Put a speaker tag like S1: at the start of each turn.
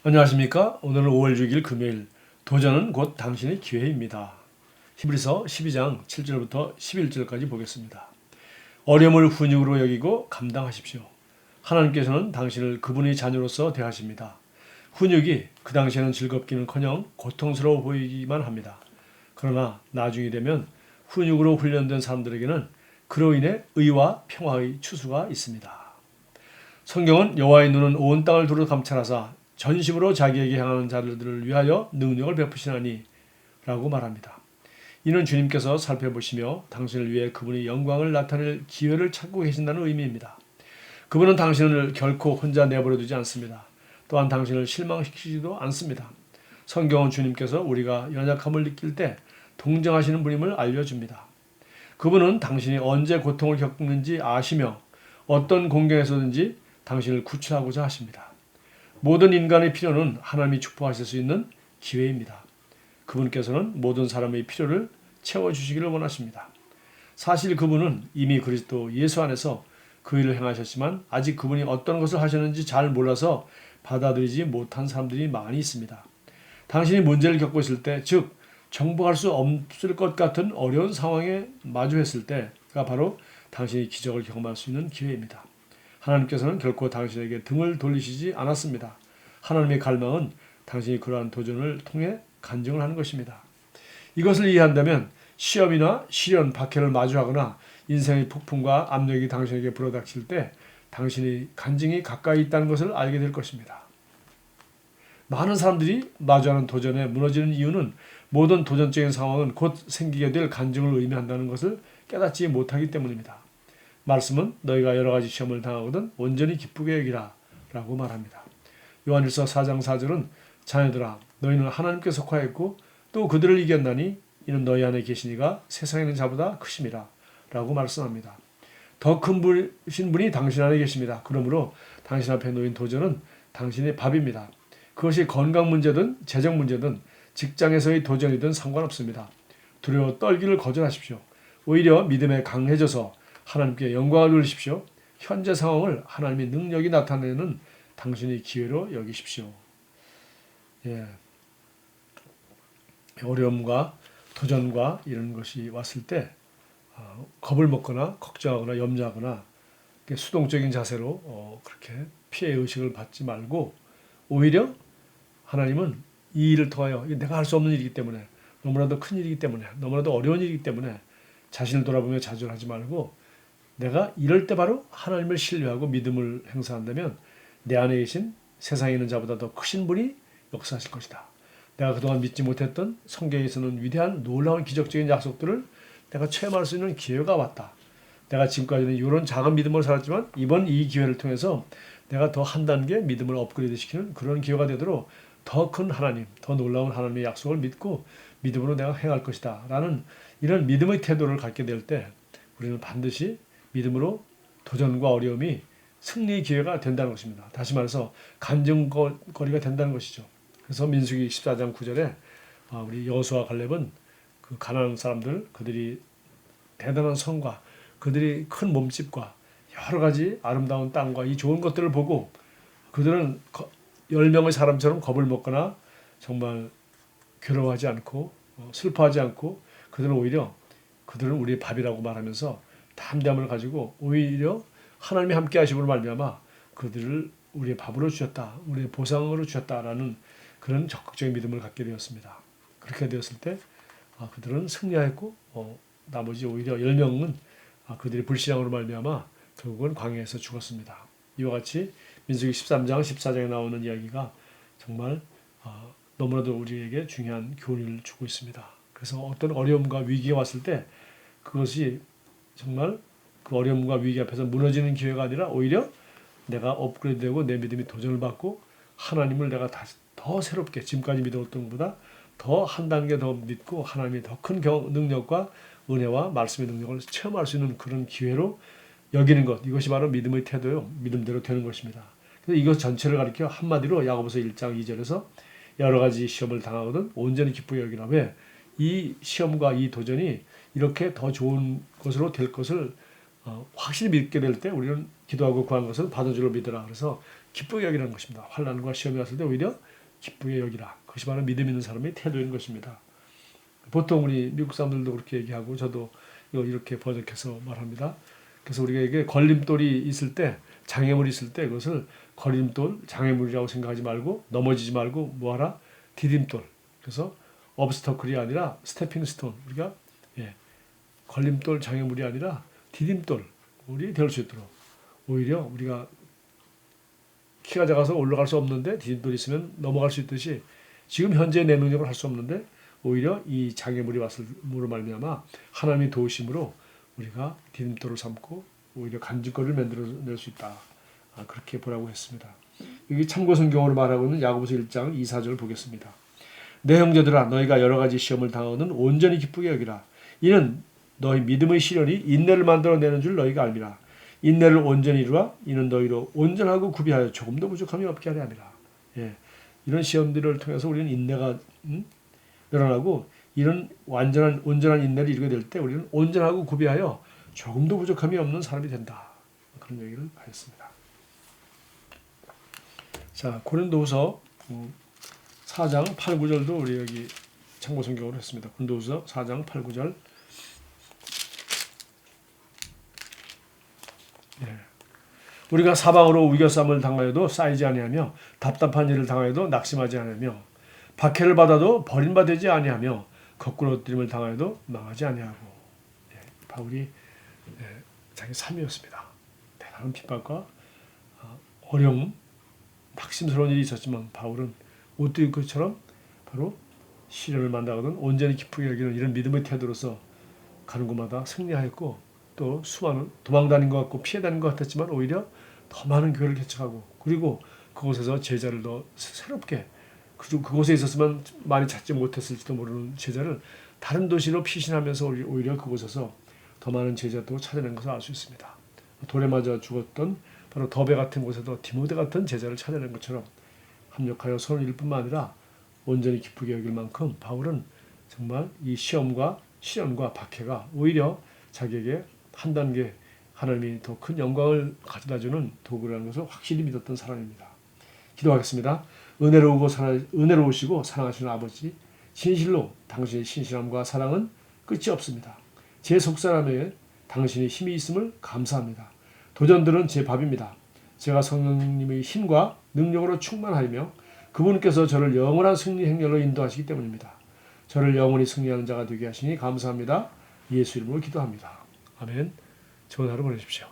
S1: 안녕하십니까? 오늘은 5월 6일 금요일. 도전은 곧 당신의 기회입니다. 히브리서 12장 7절부터 11절까지 보겠습니다. 어려움을 훈육으로 여기고 감당하십시오. 하나님께서는 당신을 그분의 자녀로서 대하십니다. 훈육이 그 당시에는 즐겁기는커녕 고통스러워 보이기만 합니다. 그러나 나중이 되면 훈육으로 훈련된 사람들에게는 그로 인해 의와 평화의 추수가 있습니다. 성경은 여호와의 눈은 온 땅을 두루 감찰하사 전심으로 자기에게 향하는 자들을 위하여 능력을 베푸시나니 라고 말합니다. 이는 주님께서 살펴보시며 당신을 위해 그분의 영광을 나타낼 기회를 찾고 계신다는 의미입니다. 그분은 당신을 결코 혼자 내버려 두지 않습니다. 또한 당신을 실망시키지도 않습니다. 성경은 주님께서 우리가 연약함을 느낄 때 동정하시는 분임을 알려줍니다. 그분은 당신이 언제 고통을 겪는지 아시며 어떤 공경에서든지 당신을 구출하고자 하십니다. 모든 인간의 필요는 하나님이 축복하실 수 있는 기회입니다. 그분께서는 모든 사람의 필요를 채워주시기를 원하십니다. 사실 그분은 이미 그리스도 예수 안에서 그 일을 행하셨지만 아직 그분이 어떤 것을 하셨는지 잘 몰라서 받아들이지 못한 사람들이 많이 있습니다. 당신이 문제를 겪고 있을 때, 즉 정복할 수 없을 것 같은 어려운 상황에 마주했을 때가 바로 당신이 기적을 경험할 수 있는 기회입니다. 하나님께서는 결코 당신에게 등을 돌리시지 않았습니다. 하나님의 갈망은 당신이 그러한 도전을 통해 간증을 하는 것입니다. 이것을 이해한다면 시험이나 시련, 박해를 마주하거나 인생의 폭풍과 압력이 당신에게 불어닥칠 때 당신의 간증이 가까이 있다는 것을 알게 될 것입니다. 많은 사람들이 마주하는 도전에 무너지는 이유는 모든 도전적인 상황은 곧 생기게 될 간증을 의미한다는 것을 깨닫지 못하기 때문입니다. 말씀은 너희가 여러 가지 시험을 당하거든 온전히 기쁘게 여기라 라고 말합니다. 요한일서 4장 4절은 자녀들아 너희는 하나님께 속하였고 또 그들을 이겼나니 이는 너희 안에 계시니가 세상에 있는 자보다 크심이라 라고 말씀합니다. 더 큰 분이 당신 안에 계십니다. 그러므로 당신 앞에 놓인 도전은 당신의 밥입니다. 그것이 건강 문제든 재정 문제든 직장에서의 도전이든 상관없습니다. 두려워 떨기를 거절하십시오. 오히려 믿음에 강해져서 하나님께 영광을 돌리십시오. 현재 상황을 하나님의 능력이 나타내는 당신의 기회로 여기십시오. 예. 어려움과 도전과 이런 것이 왔을 때 겁을 먹거나 걱정하거나 염려하거나 수동적인 자세로 그렇게 피해 의식을 받지 말고 오히려 하나님은 이 일을 통하여 내가 할 수 없는 일이기 때문에 너무나도 큰 일이기 때문에 너무나도 어려운 일이기 때문에 자신을 돌아보며 좌절하지 말고 내가 이럴 때 바로 하나님을 신뢰하고 믿음을 행사한다면 내 안에 계신 세상에 있는 자보다 더 크신 분이 역사하실 것이다. 내가 그동안 믿지 못했던 성경에서는 위대한 놀라운 기적적인 약속들을 내가 체험할 수 있는 기회가 왔다. 내가 지금까지는 이런 작은 믿음으로 살았지만 이번 이 기회를 통해서 내가 더 한 단계 믿음을 업그레이드 시키는 그런 기회가 되도록 더 큰 하나님, 더 놀라운 하나님의 약속을 믿고 믿음으로 내가 행할 것이다. 라는 이런 믿음의 태도를 갖게 될 때 우리는 반드시 믿음으로 도전과 어려움이 승리의 기회가 된다는 것입니다. 다시 말해서 간증거리가 된다는 것이죠. 그래서 민수기 14장 9절에 우리 여호수아 갈렙은 그 가나안 사람들, 그들이 대단한 성과, 그들이 큰 몸집과 여러 가지 아름다운 땅과 이 좋은 것들을 보고 그들은 10명의 사람처럼 겁을 먹거나 정말 괴로워하지 않고 슬퍼하지 않고 그들은 우리의 밥이라고 말하면서 담대함을 가지고 오히려 하나님이 함께 하심으로 말미암아 그들을 우리의 밥으로 주셨다. 우리의 보상으로 주셨다라는 그런 적극적인 믿음을 갖게 되었습니다. 그렇게 되었을 때 그들은 승리하였고 나머지 오히려 10명은 그들의 불신앙으로 말미암아 결국은 광야에서 죽었습니다. 이와 같이 민수기 13장 14장에 나오는 이야기가 정말 너무나도 우리에게 중요한 교훈을 주고 있습니다. 그래서 어떤 어려움과 위기가 왔을 때 그것이 정말 그 어려움과 위기 앞에서 무너지는 기회가 아니라 오히려 내가 업그레이드되고 내 믿음이 도전을 받고 하나님을 내가 다시 더 새롭게 지금까지 믿어왔던 것보다 더 한 단계 더 믿고 하나님의 더 큰 능력과 은혜와 말씀의 능력을 체험할 수 있는 그런 기회로 여기는 것, 이것이 바로 믿음의 태도요. 믿음대로 되는 것입니다. 그래서 이것 전체를 가리켜 한마디로 야고보서 1장 2절에서 여러 가지 시험을 당하거든 온전히 기쁘게 여기라. 왜? 이 시험과 이 도전이 이렇게 더 좋은 것으로 될 것을 확실히 믿게 될 때 우리는 기도하고 구한 것을 받은 줄로 믿으라. 그래서 기쁘게 여기라는 것입니다. 환난과 시험이 왔을 때 오히려 기쁘게 여기라. 그것이 바로 믿음 있는 사람의 태도인 것입니다. 보통 우리 미국 사람들도 그렇게 얘기하고 저도 이렇게 번역해서 말합니다. 그래서 우리에게 걸림돌이 있을 때, 장애물이 있을 때 그것을 걸림돌, 장애물이라고 생각하지 말고 넘어지지 말고 뭐하라? 디딤돌. 그래서 obstacle이 아니라 stepping stone. 우리가 걸림돌, 장애물이 아니라 디딤돌 우리 될 수 있도록 오히려 우리가 키가 작아서 올라갈 수 없는데 디딤돌이 있으면 넘어갈 수 있듯이 지금 현재 내 능력으로 할 수 없는데 오히려 이 장애물이 왔음으로 말미암아 하나님의 도우심으로 우리가 디딤돌을 삼고 오히려 간직거리를 만들어낼 수 있다. 그렇게 보라고 했습니다. 여기 참고 성경으로 말하고 있는 야고보서 1장 2, 4절을 보겠습니다. 내 형제들아 너희가 여러 가지 시험을 당하거든 온전히 기쁘게 여기라. 이는 너희 믿음의 시련이 인내를 만들어내는 줄 너희가 알미라. 인내를 온전히 이루라. 이는 너희로 온전하고 구비하여 조금도 부족함이 없게 하려 함이라. 이런 시험들을 통해서 우리는 인내가 늘어나고 이런 온전한 인내를 이루게 될 때 우리는 온전하고 구비하여 조금도 부족함이 없는 사람이 된다. 그런 얘기를 하였습니다. 자, 고린도후서 4장 8, 9절도 우리 여기 참고 성경으로 했습니다. 고린도후서 4장 8, 9절. 우리가 사방으로 우겨쌈을 당하여도 쌓이지 아니하며 답답한 일을 당하여도 낙심하지 아니하며 박해를 받아도 버림받지 아니하며 거꾸로 엎드림을 당하여도 망하지 아니하고. 바울이 자기 삶이었습니다. 대단한 핍박과 어려움, 낙심스러운 일이 있었지만 바울은 옷도 입은 것처럼 바로 시련을 만나거든 온전히 기쁘게 여기는 이런 믿음의 태도로서 가는 곳마다 승리하였고 또 수많은 도망다닌 것 같고 피해다닌 것 같았지만 오히려 더 많은 교회를 개척하고 그리고 그곳에서 제자를 더 새롭게 그곳에 있었으면 많이 찾지 못했을지도 모르는 제자를 다른 도시로 피신하면서 오히려 그곳에서 더 많은 제자도 찾아낸 것을 알 수 있습니다. 돌에 맞아 죽었던 바로 더베 같은 곳에도 디모데 같은 제자를 찾아낸 것처럼 합력하여 손을 잃을 뿐만 아니라 온전히 기쁘게 여길 만큼 바울은 정말 이 시험과 시련과 박해가 오히려 자기에게 한 단계 하나님이 더 큰 영광을 가져다주는 도구라는 것을 확실히 믿었던 사람입니다. 기도하겠습니다. 은혜로우시고 사랑하시는 아버지, 진실로 당신의 신실함과 사랑은 끝이 없습니다. 제 속사람에게 당신의 힘이 있음을 감사합니다. 도전들은 제 밥입니다. 제가 성령님의 힘과 능력으로 충만하며 그분께서 저를 영원한 승리 행렬로 인도하시기 때문입니다. 저를 영원히 승리하는 자가 되게 하시니 감사합니다. 예수 이름으로 기도합니다. 아멘. 좋은 하루 보내십시오.